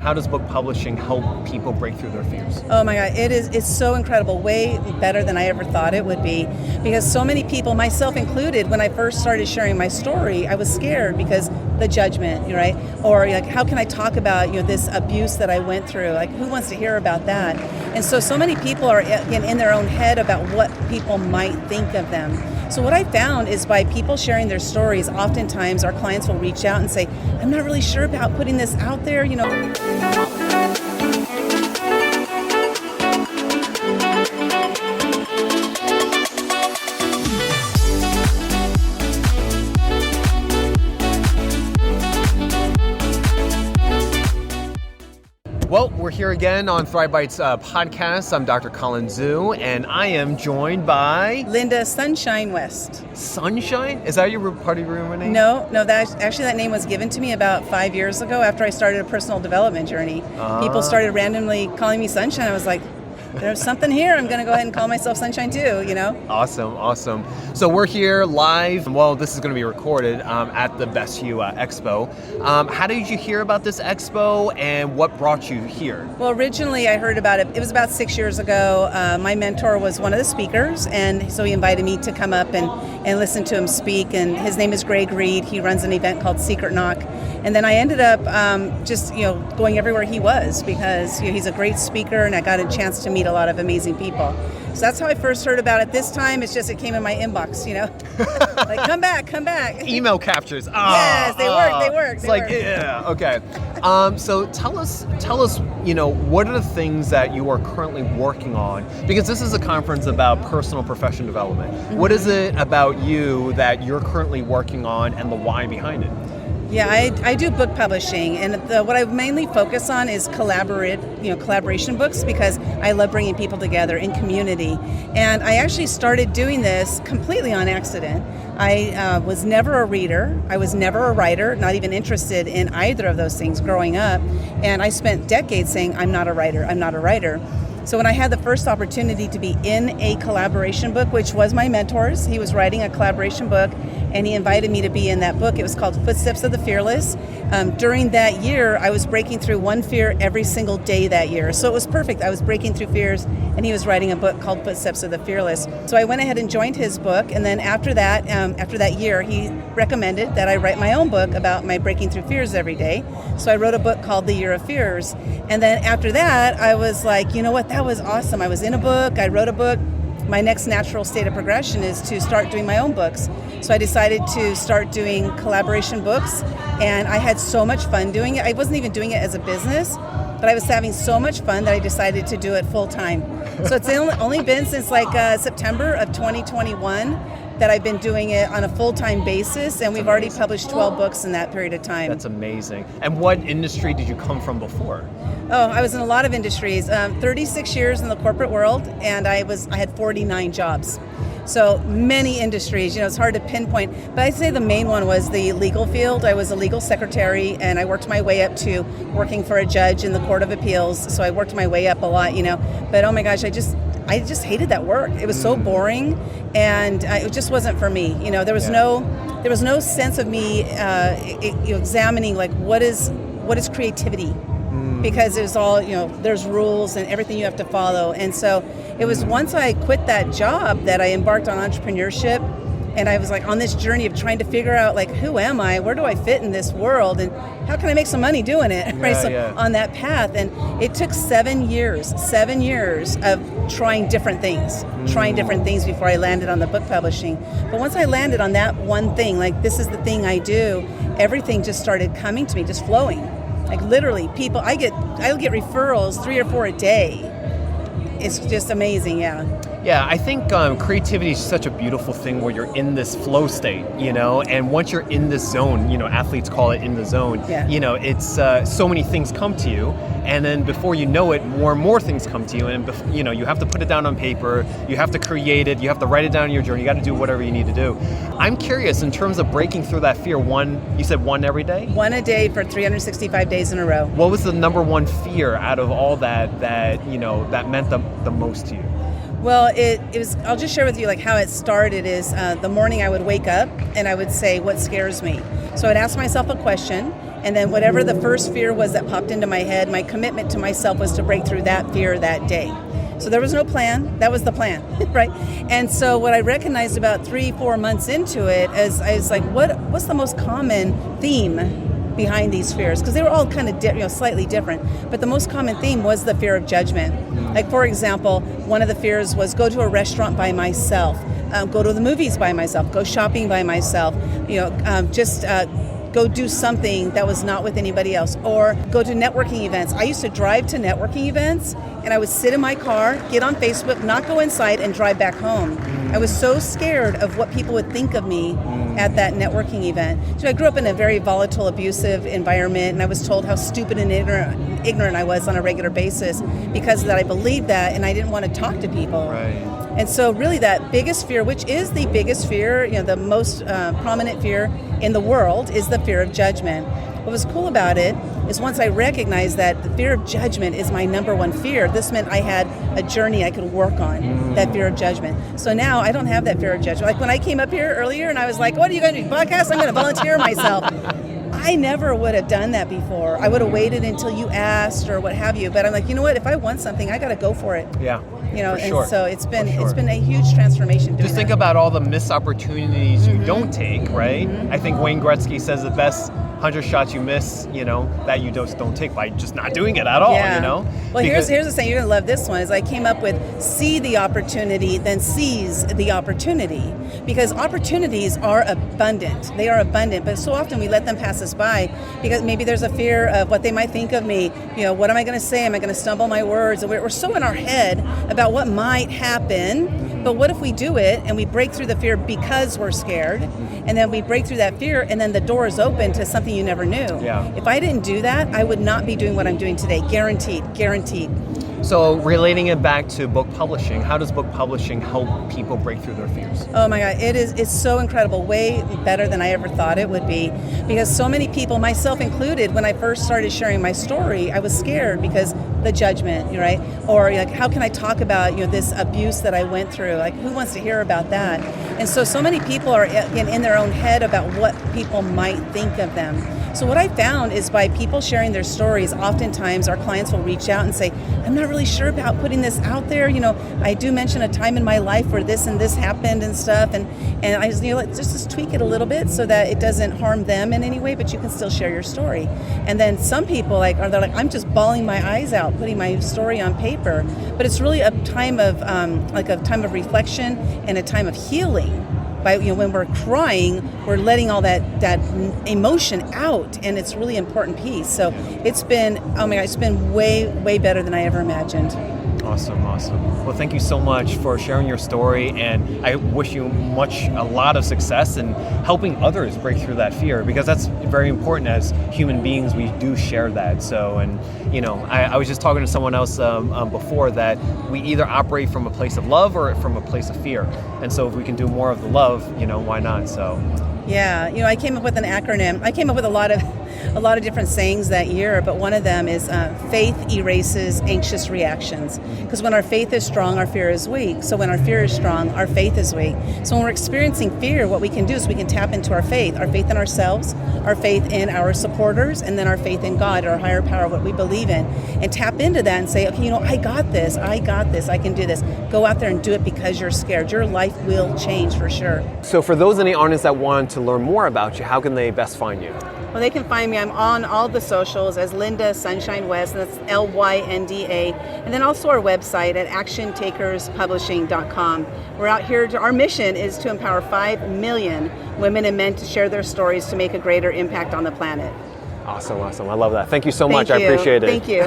How does book publishing help people break through their fears? Oh my God, it's so incredible, way better than I ever thought it would be, because so many people, myself included, when I first started sharing my story, I was scared because the judgment, right? Or like, how can I talk about this abuse that I went through? Like, who wants to hear about that? And so many people are in their own head about what people might think of them. So what I found is by people sharing their stories, oftentimes our clients will reach out and say, I'm not really sure about putting this out there, Well, we're here again on Thrive Bites podcast. I'm Dr. Colin Zhu, and I am joined by Lynda Sunshine West. Sunshine? Is that your party room name? No, that name was given to me about 5 years ago after I started a personal development journey. People started randomly calling me Sunshine. I was like, there's something here. I'm going to go ahead and call myself Sunshine too, Awesome. So we're here live. Well, this is going to be recorded at the Expo. How did you hear about this expo and what brought you here? Well, originally I heard about it. It was about 6 years ago. My mentor was one of the speakers, and so he invited me to come up and listen to him speak. And his name is Greg Reed. He runs an event called Secret Knock. And then I ended up just going everywhere he was because he's a great speaker, and I got a chance to meet a lot of amazing people. So that's how I first heard about it. This time it came in my inbox, like come back. Email captures. Yes, they work. It's yeah, okay. So tell us, what are the things that you are currently working on? Because this is a conference about personal professional development. Mm-hmm. What is it about you that you're currently working on and the why behind it? Yeah, I do book publishing, and what I mainly focus on is collaboration books because I love bringing people together in community. And I actually started doing this completely on accident. I was never a reader. I was never a writer, not even interested in either of those things growing up. And I spent decades saying, I'm not a writer. So when I had the first opportunity to be in a collaboration book, which was my mentor's, he was writing a collaboration book, and he invited me to be in that book. It was called Footsteps of the Fearless. During that year, I was breaking through one fear every single day that year. So it was perfect. I was breaking through fears, and he was writing a book called Footsteps of the Fearless. So I went ahead and joined his book, and then after that year, he recommended that I write my own book about my breaking through fears every day. So I wrote a book called The Year of Fears. And then after that, I was like, you know what, that was awesome. I was in a book, I wrote a book. My next natural state of progression is to start doing my own books. So I decided to start doing collaboration books, and I had so much fun doing it. I wasn't even doing it as a business, but I was having so much fun that I decided to do it full time. So it's only been since September of 2021 that I've been doing it on a full-time basis, and we've already published 12 books in that period of time. That's amazing. And what industry did you come from before? Oh, I was in a lot of industries. 36 years in the corporate world, and I had 49 jobs. So many industries, it's hard to pinpoint, but I'd say the main one was the legal field. I was a legal secretary, and I worked my way up to working for a judge in the Court of Appeals. So I worked my way up a lot, but oh my gosh, I just hated that work. It was so boring, and it just wasn't for me. There was no sense of me examining what is creativity. Because it was all, there's rules and everything you have to follow. And so it was once I quit that job that I embarked on entrepreneurship, and I was on this journey of trying to figure out who am I, where do I fit in this world, and how can I make some money doing it, right? On that path. And it took 7 years of trying different things before I landed on the book publishing. But once I landed on that one thing, this is the thing I do, everything just started coming to me, just flowing. Literally, people, I'll get referrals 3 or 4 a day. It's just amazing, yeah. Yeah, I think creativity is such a beautiful thing where you're in this flow state, and once you're in this zone, athletes call it in the zone, it's so many things come to you, and then before you know it, more and more things come to you, and you have to put it down on paper, you have to create it, you have to write it down in your journal, you got to do whatever you need to do. I'm curious, in terms of breaking through that fear, you said one every day? One a day for 365 days in a row. What was the number one fear out of all that meant the most to you? Well, it was, I'll just share with you how it started is the morning I would wake up and I would say, what scares me? So I'd ask myself a question, And then whatever the first fear was that popped into my head, my commitment to myself was to break through that fear that day. So there was no plan. That was the plan, right? And so what I recognized about 3-4 months into it is I was like, what's the most common theme behind these fears? Because they were all kind of slightly different. But the most common theme was the fear of judgment. Like, for example, one of the fears was go to a restaurant by myself, go to the movies by myself, go shopping by myself, go do something that was not with anybody else, or go to networking events. I used to drive to networking events, and I would sit in my car, get on Facebook, not go inside, and drive back home. I was so scared of what people would think of me at that networking event. So I grew up in a very volatile, abusive environment, and I was told how stupid and ignorant I was on a regular basis because of that. I believed that, and I didn't want to talk to people. Right. And so really that biggest fear, which is the biggest fear, the most prominent fear in the world, is the fear of judgment. What was cool about it is once I recognized that the fear of judgment is my number one fear, this meant I had a journey I could work on, that fear of judgment. So now I don't have that fear of judgment. Like when I came up here earlier and I was like, what are you going to do, podcast? I'm going to volunteer myself. I never would have done that before. I would have waited until you asked or what have you. But I'm like, you know what? If I want something, I got to go for it. Yeah. So it's been a huge transformation. Just think about all the missed opportunities you don't take, right? I think Wayne Gretzky says the best 100 shots you miss, that you just don't take by just not doing it at all, Well, here's the saying, you're going to love this one, is I came up with see the opportunity, then seize the opportunity. Because opportunities are abundant. They are abundant, but so often we let them pass us by because maybe there's a fear of what they might think of me. What am I going to say? Am I going to stumble my words? And we're so in our head about what might happen. But what if we do it and we break through the fear because we're scared, and then we break through that fear, and then the door is open to something you never knew. Yeah. If I didn't do that, I would not be doing what I'm doing today. Guaranteed. So relating it back to book publishing, how does book publishing help people break through their fears? Oh my God, it's so incredible, way better than I ever thought it would be, because so many people, myself included, when I first started sharing my story, I was scared because the judgment, right? Or like, how can I talk about this abuse that I went through? Like, who wants to hear about that? And so many people are in their own head about what people might think of them. So what I found is by people sharing their stories, oftentimes our clients will reach out and say, I'm not really sure about putting this out there. I do mention a time in my life where this and this happened and stuff. And I just, let's just tweak it a little bit so that it doesn't harm them in any way, but you can still share your story. And then some people they're like, I'm just bawling my eyes out, putting my story on paper. But it's really a time of a time of reflection and a time of healing. By when we're crying, we're letting all that emotion out, and it's a really important piece. So it's been way better than I ever imagined. Awesome. Well, thank you so much for sharing your story, and I wish you a lot of success in helping others break through that fear, because that's very important. As human beings, we do share that. So, and I was just talking to someone else before that we either operate from a place of love or from a place of fear. And so if we can do more of the love, why not? So. Yeah, I came up with an acronym. I came up with a lot of different sayings that year, but one of them is faith erases anxious reactions. Because when our faith is strong, our fear is weak. So when our fear is strong, our faith is weak. So when we're experiencing fear, what we can do is we can tap into our faith in ourselves, our faith in our supporters, and then our faith in God, our higher power, what we believe in, and tap into that and say, okay, I got this, I can do this. Go out there and do it because you're scared. Your life will change for sure. So for those in the audience that want to learn more about you, how can they best find you? Well, they can find me. I'm on all the socials as Lynda Sunshine West, and that's Lynda. And then also our website at actiontakerspublishing.com. We're out here, our mission is to empower 5 million women and men to share their stories to make a greater impact on the planet. Awesome. I love that. Thank you so much. I appreciate it. Thank you.